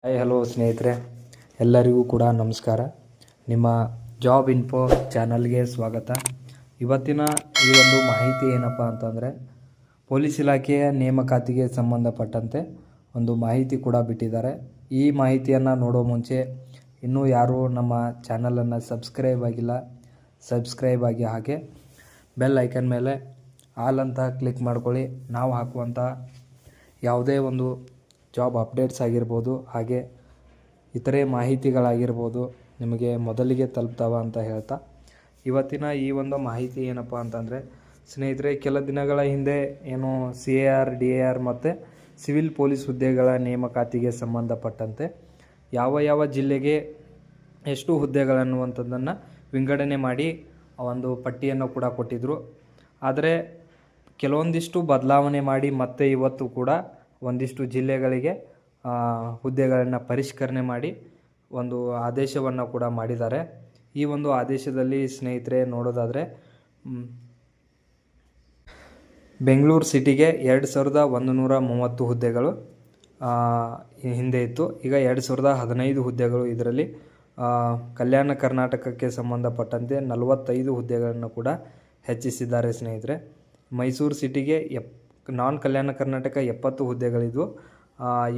Hi hello ಸ್ನೇಹಿತರೆ, ಎಲ್ಲರಿಗೂ ಕೂಡ ನಮಸ್ಕಾರ. ನಿಮ್ಮ ಜಾಬ್ ಇನ್ಫೋ ಚಾನಲ್ಗೆ ಸ್ವಾಗತ. ಇವತ್ತಿನ ಈ ಒಂದು ಮಾಹಿತಿ ಏನಪ್ಪ ಅಂತಂದರೆ, ಪೊಲೀಸ್ ಇಲಾಖೆಯ ನೇಮಕಾತಿಗೆ ಸಂಬಂಧಪಟ್ಟಂತೆ ಒಂದು ಮಾಹಿತಿ ಕೂಡ ಬಿಟ್ಟಿದ್ದಾರೆ. ಈ ಮಾಹಿತಿಯನ್ನು ನೋಡೋ ಮುಂಚೆ ಇನ್ನೂ ಯಾರೂ ನಮ್ಮ ಚಾನಲನ್ನು ಸಬ್ಸ್ಕ್ರೈಬ್ ಆಗಿಲ್ಲ, ಸಬ್ಸ್ಕ್ರೈಬ್ ಆಗಿ ಹಾಗೆ ಬೆಲ್ ಐಕನ್ ಮೇಲೆ ಆಲ್ ಅಂತ ಕ್ಲಿಕ್ ಮಾಡ್ಕೊಳ್ಳಿ. ನಾವು ಹಾಕುವಂಥ ಯಾವುದೇ ಒಂದು ಜಾಬ್ ಅಪ್ಡೇಟ್ಸ್ ಆಗಿರ್ಬೋದು, ಹಾಗೆ ಇತರೆ ಮಾಹಿತಿಗಳಾಗಿರ್ಬೋದು ನಿಮಗೆ ಮೊದಲಿಗೆ ತಲುಪ್ತಾವ ಅಂತ ಹೇಳ್ತಾ, ಇವತ್ತಿನ ಈ ಒಂದು ಮಾಹಿತಿ ಏನಪ್ಪ ಅಂತಂದರೆ ಸ್ನೇಹಿತರೆ, ಕೆಲ ದಿನಗಳ ಹಿಂದೆ ಏನು CAR DAR ಮತ್ತು ಸಿವಿಲ್ ಪೊಲೀಸ್ ಹುದ್ದೆಗಳ ನೇಮಕಾತಿಗೆ ಸಂಬಂಧಪಟ್ಟಂತೆ ಯಾವ ಜಿಲ್ಲೆಗೆ ಎಷ್ಟು ಹುದ್ದೆಗಳನ್ನುವಂಥದ್ದನ್ನು ವಿಂಗಡಣೆ ಮಾಡಿ ಒಂದು ಪಟ್ಟಿಯನ್ನು ಕೂಡ ಕೊಟ್ಟಿದ್ದರು. ಆದರೆ ಕೆಲವೊಂದಿಷ್ಟು ಬದಲಾವಣೆ ಮಾಡಿ ಮತ್ತೆ ಇವತ್ತು ಕೂಡ ಒಂದಿಷ್ಟು ಜಿಲ್ಲೆಗಳಿಗೆ ಹುದ್ದೆಗಳನ್ನು ಪರಿಷ್ಕರಣೆ ಮಾಡಿ ಒಂದು ಆದೇಶವನ್ನು ಕೂಡ ಮಾಡಿದ್ದಾರೆ. ಈ ಒಂದು ಆದೇಶದಲ್ಲಿ ಸ್ನೇಹಿತರೆ ನೋಡೋದಾದರೆ, ಬೆಂಗಳೂರು ಸಿಟಿಗೆ 2130 ಹುದ್ದೆಗಳು ಹಿಂದೆ ಇತ್ತು. ಈಗ 2015 ಹುದ್ದೆಗಳು. ಇದರಲ್ಲಿ ಕಲ್ಯಾಣ ಕರ್ನಾಟಕಕ್ಕೆ ಸಂಬಂಧಪಟ್ಟಂತೆ 45 ಹುದ್ದೆಗಳನ್ನು ಕೂಡ ಹೆಚ್ಚಿಸಿದ್ದಾರೆ ಸ್ನೇಹಿತರೆ. ಮೈಸೂರು ಸಿಟಿಗೆ ನಾನ್ ಕಲ್ಯಾಣ ಕರ್ನಾಟಕ 70 ಹುದ್ದೆಗಳಿದ್ವು.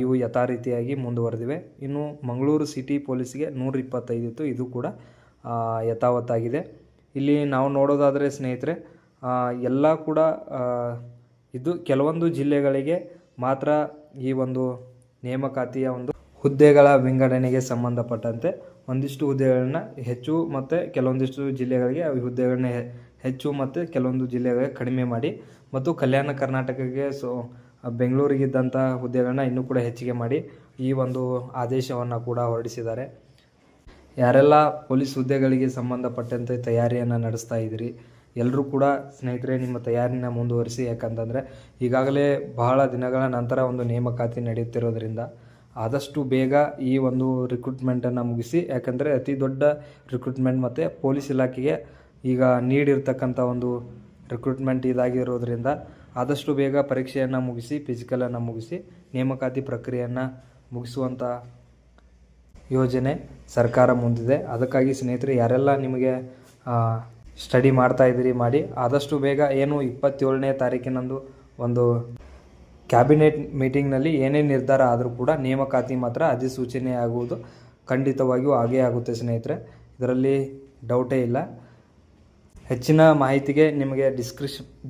ಇವು ಯಥಾರೀತಿಯಾಗಿ ಮುಂದುವರೆದಿವೆ. ಇನ್ನು ಮಂಗಳೂರು ಸಿಟಿ ಪೊಲೀಸ್ಗೆ 125 ಇತ್ತು. ಇದು ಕೂಡ ಯಥಾವತ್ತಾಗಿದೆ. ಇಲ್ಲಿ ನಾವು ನೋಡೋದಾದರೆ ಸ್ನೇಹಿತರೆ, ಎಲ್ಲ ಕೂಡ ಇದು ಕೆಲವೊಂದು ಜಿಲ್ಲೆಗಳಿಗೆ ಮಾತ್ರ ಈ ಒಂದು ನೇಮಕಾತಿಯ ಒಂದು ಹುದ್ದೆಗಳ ವಿಂಗಡಣೆಗೆ ಸಂಬಂಧಪಟ್ಟಂತೆ ಒಂದಿಷ್ಟು ಹುದ್ದೆಗಳನ್ನ ಹೆಚ್ಚು ಮತ್ತು ಕೆಲವೊಂದಿಷ್ಟು ಜಿಲ್ಲೆಗಳಿಗೆ ಹುದ್ದೆಗಳನ್ನ ಹೆಚ್ಚು ಮತ್ತು ಕೆಲವೊಂದು ಜಿಲ್ಲೆಗಳಿಗೆ ಕಡಿಮೆ ಮಾಡಿ, ಮತ್ತು ಕಲ್ಯಾಣ ಕರ್ನಾಟಕಕ್ಕೆ ಬೆಂಗಳೂರಿಗಿದ್ದಂಥ ಹುದ್ದೆಗಳನ್ನ ಇನ್ನೂ ಕೂಡ ಹೆಚ್ಚಿಗೆ ಮಾಡಿ ಈ ಒಂದು ಆದೇಶವನ್ನು ಕೂಡ ಹೊರಡಿಸಿದ್ದಾರೆ. ಯಾರೆಲ್ಲ ಪೊಲೀಸ್ ಹುದ್ದೆಗಳಿಗೆ ಸಂಬಂಧಪಟ್ಟಂತೆ ತಯಾರಿಯನ್ನು ನಡೆಸ್ತಾ ಇದ್ದೀರಿ, ಎಲ್ಲರೂ ಕೂಡ ಸ್ನೇಹಿತರೆ ನಿಮ್ಮ ತಯಾರಿನ ಮುಂದುವರಿಸಿ. ಯಾಕಂತಂದರೆ ಈಗಾಗಲೇ ಬಹಳ ದಿನಗಳ ನಂತರ ಒಂದು ನೇಮಕಾತಿ ನಡೆಯುತ್ತಿರೋದ್ರಿಂದ ಆದಷ್ಟು ಬೇಗ ಈ ಒಂದು ರಿಕ್ರೂಟ್ಮೆಂಟನ್ನು ಮುಗಿಸಿ. ಯಾಕಂದರೆ ಅತಿ ದೊಡ್ಡ ರಿಕ್ರೂಟ್ಮೆಂಟ್ ಮತ್ತು ಪೊಲೀಸ್ ಇಲಾಖೆಗೆ ಈಗ ನೀಡಿರ್ತಕ್ಕಂಥ ಒಂದು ರಿಕ್ರೂಟ್ಮೆಂಟ್ ಇದಾಗಿರೋದ್ರಿಂದ ಆದಷ್ಟು ಬೇಗ ಪರೀಕ್ಷೆಯನ್ನು ಮುಗಿಸಿ, ಫಿಸಿಕಲನ್ನು ಮುಗಿಸಿ ನೇಮಕಾತಿ ಪ್ರಕ್ರಿಯೆಯನ್ನು ಮುಗಿಸುವಂಥ ಯೋಜನೆ ಸರ್ಕಾರ ಮುಂದಿದೆ. ಅದಕ್ಕಾಗಿ ಸ್ನೇಹಿತರೆ, ಯಾರೆಲ್ಲ ನಿಮಗೆ ಸ್ಟಡಿ ಮಾಡ್ತಾ ಇದ್ದೀರಿ ಮಾಡಿ. ಆದಷ್ಟು ಬೇಗ ಏನು 27ನೇ ತಾರೀಕಿನಂದು ಒಂದು ಕ್ಯಾಬಿನೆಟ್ ಮೀಟಿಂಗ್ನಲ್ಲಿ ಏನೇ ನಿರ್ಧಾರ ಆದರೂ ಕೂಡ ನೇಮಕಾತಿ ಮಾತ್ರ ಅಧಿಸೂಚನೆ ಆಗುವುದು ಖಂಡಿತವಾಗಿಯೂ ಆಗೇ ಆಗುತ್ತೆ ಸ್ನೇಹಿತರೆ. ಇದರಲ್ಲಿ ಡೌಟೇ ಇಲ್ಲ. ಹೆಚ್ಚಿನ ಮಾಹಿತಿಗೆ ನಿಮಗೆ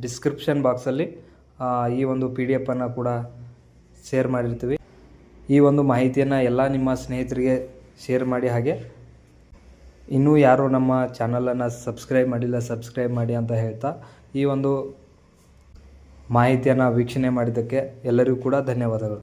ಡಿಸ್ಕ್ರಿಪ್ಷನ್ ಬಾಕ್ಸಲ್ಲಿ ಈ ಒಂದು PDF ಅನ್ನು ಕೂಡ ಶೇರ್ ಮಾಡಿರ್ತೀವಿ. ಈ ಒಂದು ಮಾಹಿತಿಯನ್ನು ಎಲ್ಲ ನಿಮ್ಮ ಸ್ನೇಹಿತರಿಗೆ ಶೇರ್ ಮಾಡಿ. ಹಾಗೆ ಇನ್ನೂ ಯಾರು ನಮ್ಮ ಚಾನಲನ್ನು ಸಬ್ಸ್ಕ್ರೈಬ್ ಮಾಡಿಲ್ಲ, ಸಬ್ಸ್ಕ್ರೈಬ್ ಮಾಡಿ ಅಂತ ಹೇಳ್ತಾ, ಈ ಒಂದು ಮಾಹಿತಿಯನ್ನು ವೀಕ್ಷಣೆ ಮಾಡಿದ್ದಕ್ಕೆ ಎಲ್ಲರಿಗೂ ಕೂಡ ಧನ್ಯವಾದಗಳು.